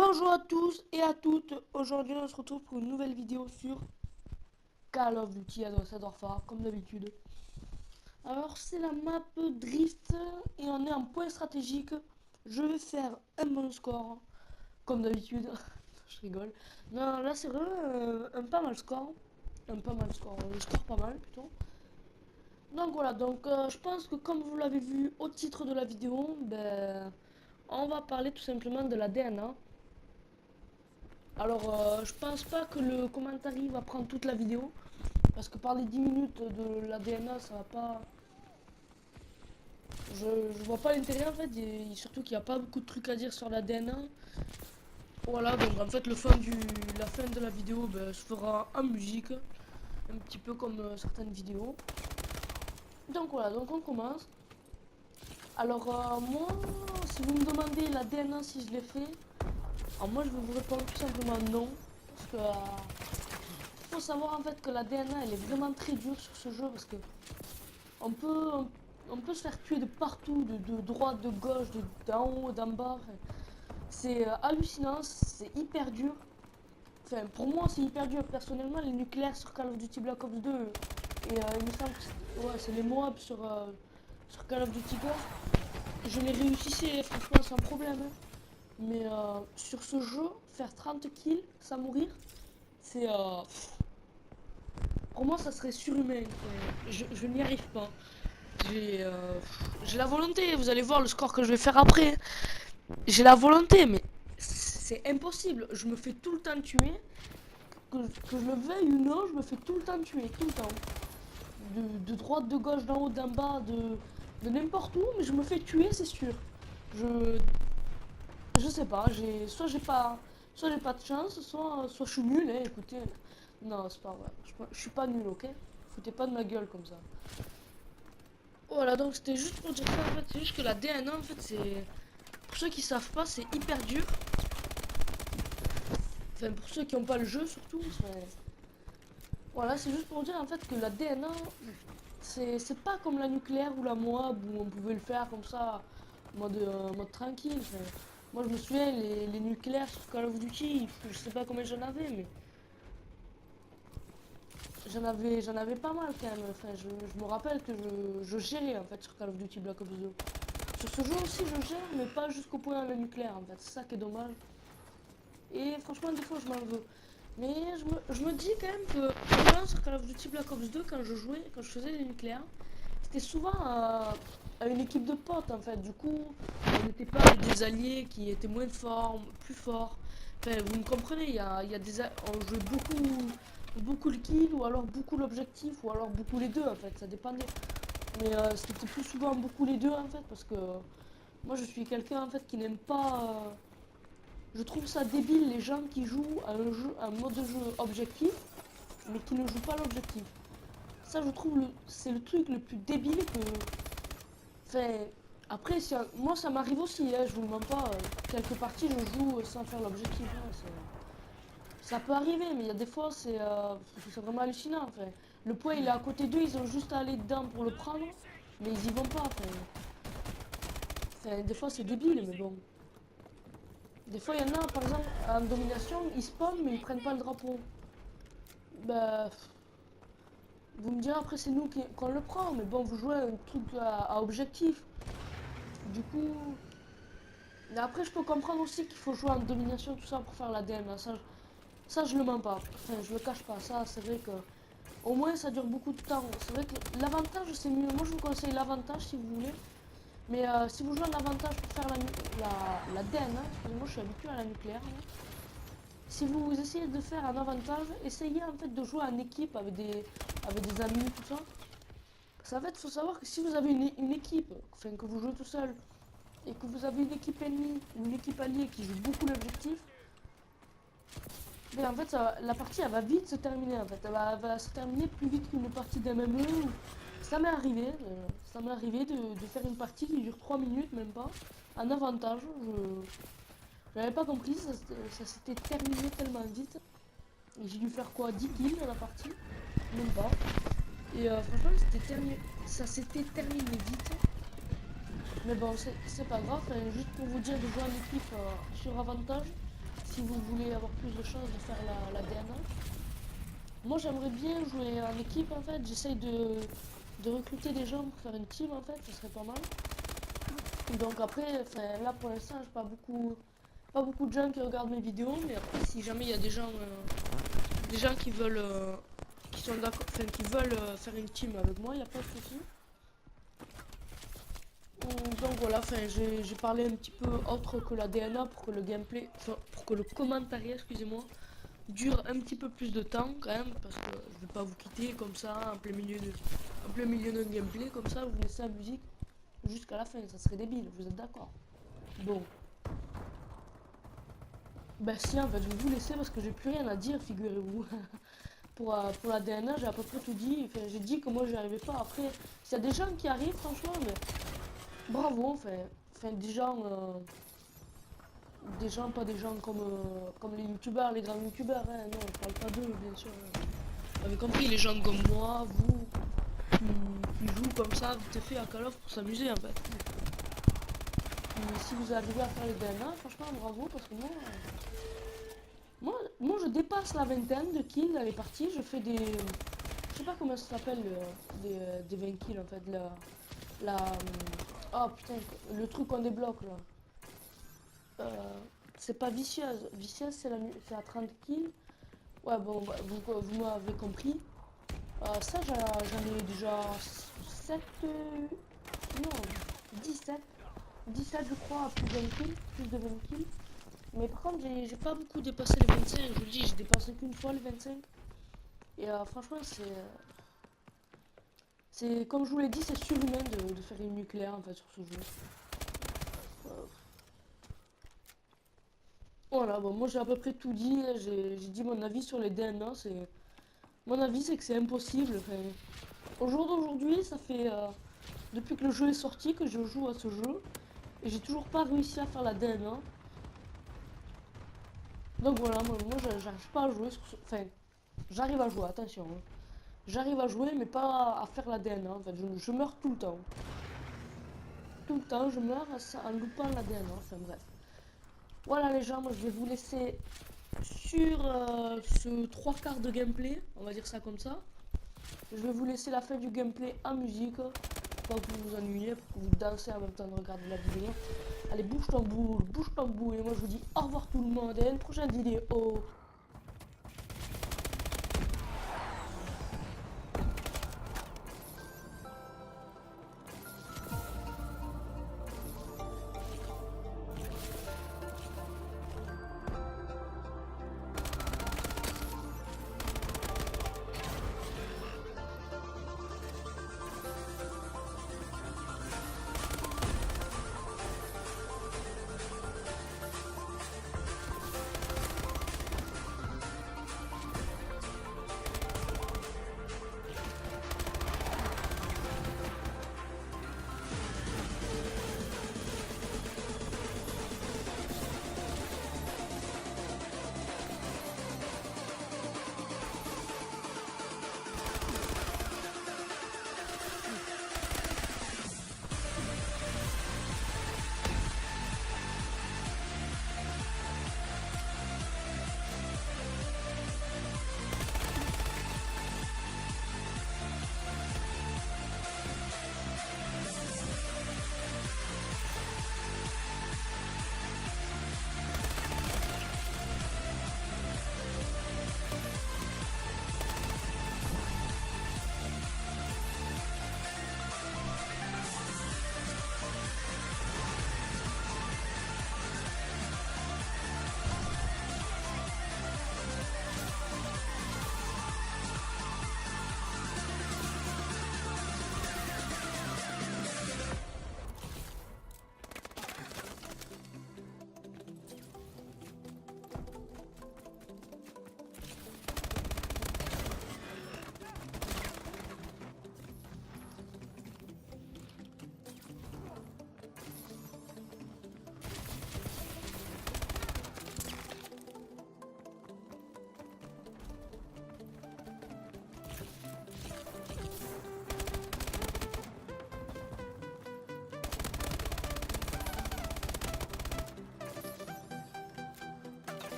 Bonjour à tous et à toutes. Aujourd'hui, on se retrouve pour une nouvelle vidéo sur Call of Duty Advanced Warfare, comme d'habitude. Alors, c'est la map Drift et on est en point stratégique. Je vais faire un bon score, comme d'habitude. Je rigole. Non, là, c'est vraiment un pas mal score. Un pas mal score. Je score pas mal plutôt. Donc voilà, je pense que comme vous l'avez vu au titre de la vidéo, on va parler tout simplement de la DNA. Alors, je pense pas que le commentaire va prendre toute la vidéo. Parce que parler 10 minutes de la DNA, ça va pas. Je vois pas l'intérêt en fait. Et surtout qu'il n'y a pas beaucoup de trucs à dire sur la DNA. Voilà, donc en fait, la fin de la vidéo se fera en musique. Un petit peu comme certaines vidéos. Donc voilà, donc on commence. Alors, moi, si vous me demandez la DNA si je l'ai fait, alors moi je vais vous répondre tout simplement non. Parce que. Faut savoir en fait que la DNA elle est vraiment très dure sur ce jeu parce que on peut, on peut se faire tuer de partout, de droite, de gauche, d'en haut, d'en bas. Enfin, c'est hallucinant, c'est hyper dur. Enfin, pour moi c'est hyper dur. Personnellement, les nucléaires sur Call of Duty Black Ops 2 et il me semble que c'est les Moab sur Call of Duty Ghost. Je les réussissais franchement sans problème, hein. Mais sur ce jeu, faire 30 kills sans mourir, c'est pour moi, ça serait surhumain. Je n'y arrive pas. J'ai j'ai la volonté. Vous allez voir le score que je vais faire après. J'ai la volonté, mais c'est impossible. Je me fais tout le temps tuer. Que je le veuille ou non, je me fais tout le temps tuer. Tout le temps. De droite, de gauche, d'en haut, d'en bas, de n'importe où. Mais je me fais tuer, c'est sûr. Je, je sais pas. Soit j'ai pas de chance, soit je suis nul. Hein, écoutez. Non, c'est pas vrai. Je suis pas nul, ok? Foutez pas de ma gueule comme ça. Voilà, donc c'était juste pour dire ça en fait. C'est juste que la DNA en fait, c'est. Pour ceux qui savent pas, c'est hyper dur. Enfin, pour ceux qui n'ont pas le jeu surtout. Voilà, c'est juste pour dire en fait que la DNA, c'est pas comme la nucléaire ou la Moab où on pouvait le faire comme ça, mode tranquille. Enfin, moi je me souviens, les nucléaires sur Call of Duty, je sais pas combien j'en avais, mais j'en avais pas mal quand même. Enfin, je me rappelle que je gérais en fait sur Call of Duty Black Ops 2. Sur ce jeu aussi, je gère, mais pas jusqu'au point de la nucléaire en fait. C'est ça qui est dommage. Et franchement, des fois, je m'en veux. Mais je me dis quand même que moi, sur Call of Duty Black Ops 2, quand je jouais, quand je faisais les nucléaires, c'était souvent à une équipe de potes en fait. Du coup, on n'était pas avec des alliés qui étaient moins forts, plus forts. Enfin, vous me comprenez, il y a on jouait beaucoup le kill, ou alors beaucoup l'objectif, ou alors beaucoup les deux en fait, ça dépendait. Mais c'était plus souvent beaucoup les deux en fait, parce que moi je suis quelqu'un en fait qui n'aime pas. Je trouve ça débile les gens qui jouent à un mode de jeu objectif, mais qui ne jouent pas l'objectif. Ça je trouve c'est le truc le plus débile que. Enfin, après moi ça m'arrive aussi, hein, je vous le mens pas. Quelques parties je joue sans faire l'objectif, hein, ça peut arriver, mais il y a des fois c'est vraiment hallucinant. Enfin, le point il est à côté d'eux, ils ont juste à aller dedans pour le prendre, mais ils y vont pas. Enfin, des fois c'est débile, mais bon. Des fois, il y en a, par exemple, en domination, ils spawnent, mais ils prennent pas le drapeau. Bah, vous me direz après, c'est nous qu'on le prend, mais bon, vous jouez un truc à objectif. Du coup, mais après, je peux comprendre aussi qu'il faut jouer en domination, tout ça, pour faire la DM. Ça, je le mens pas. Enfin, je le cache pas. Ça, c'est vrai que. Au moins, ça dure beaucoup de temps. C'est vrai que l'avantage, c'est mieux. Moi, je vous conseille l'avantage si vous voulez. Mais si vous jouez en avantage pour faire la DN, hein, excusez-moi, je suis habitué à la nucléaire, hein. Si vous essayez de faire un avantage, essayez en fait de jouer en équipe avec des amis, tout ça. Ça va être, faut savoir que si vous avez une équipe, enfin que vous jouez tout seul, et que vous avez une équipe ennemie ou une équipe alliée qui joue beaucoup l'objectif, mais en fait la partie elle va vite se terminer en fait. Elle va se terminer plus vite qu'une partie d'MME. Ça m'est arrivé de faire une partie qui dure 3 minutes, même pas, en avantage. J'avais pas compris, ça s'était terminé tellement vite. J'ai dû faire quoi, 10 kills dans la partie, même pas. Et franchement, ça s'était terminé vite. Mais bon, c'est pas grave, hein, juste pour vous dire de jouer en équipe sur avantage. si vous voulez avoir plus de chances de faire la DNA. Moi j'aimerais bien jouer en équipe en fait, j'essaye de recruter des gens pour faire une team en fait, ce serait pas mal. Donc après, là pour l'instant j'ai pas beaucoup de gens qui regardent mes vidéos, mais après si jamais il y a des gens qui veulent qui sont d'accord, enfin qui veulent faire une team avec moi, il n'y a pas de souci. Donc voilà, j'ai parlé un petit peu autre que la DNA pour que le gameplay, enfin, pour que le commentariat, excusez-moi, dure un petit peu plus de temps quand même, parce que je vais pas vous quitter comme ça en plein milieu d'un gameplay, comme ça vous laissez la musique jusqu'à la fin, ça serait débile, vous êtes d'accord? Bon, bah si en fait je vais vous laisser parce que j'ai plus rien à dire, figurez-vous. Pour la DNA j'ai à peu près tout dit, enfin, j'ai dit que moi j'y arrivais pas, après s'il y a des gens qui arrivent franchement, mais bravo, enfin des gens, pas des gens comme les youtubeurs, les grands youtubeurs, hein, non, je parle pas d'eux, bien sûr. Vous avez compris, les gens comme moi, vous, qui jouent comme ça, vite fait à Call of pour s'amuser en fait. Et si vous arrivez à faire les DNA, franchement, bravo, parce que moi je dépasse la vingtaine de kills dans les parties, je fais des. Je sais pas comment ça s'appelle, des 20 kills en fait, la. Oh putain, le truc qu'on débloque là. C'est pas vicieuse. Vicieuse, c'est à 30 kills. Ouais, bon, bah, vous m'avez compris. Ça, j'en ai déjà 7. Non, 17. 17, je crois, à plus de 20 kills. Plus de 20 kills. Mais par contre, j'ai pas beaucoup dépassé les 25. Je vous le dis, j'ai dépassé qu'une fois les 25. Et franchement, c'est. Comme je vous l'ai dit, c'est surhumain de faire une nucléaire en fait sur ce jeu. Euh, Voilà, bon, moi j'ai à peu près tout dit. J'ai dit mon avis sur les DNA. Mon avis, c'est que c'est impossible. Enfin, au jour d'aujourd'hui, ça fait depuis que le jeu est sorti que je joue à ce jeu. Et j'ai toujours pas réussi à faire la DNA. Donc voilà, moi j'arrive pas à jouer sur ce. Enfin, j'arrive à jouer, attention, hein. J'arrive à jouer, mais pas à faire la DNA. En fait, je meurs tout le temps. Tout le temps, je meurs en loupant la DNA. Enfin bref. Voilà les gens, moi je vais vous laisser sur ce 3 quarts de gameplay, on va dire ça comme ça. Je vais vous laisser la fin du gameplay en musique, pour pas que vous vous ennuyiez, pour que vous dansez en même temps de regarder la vidéo. Allez, bouge ton boule, et moi je vous dis au revoir tout le monde et à une prochaine vidéo.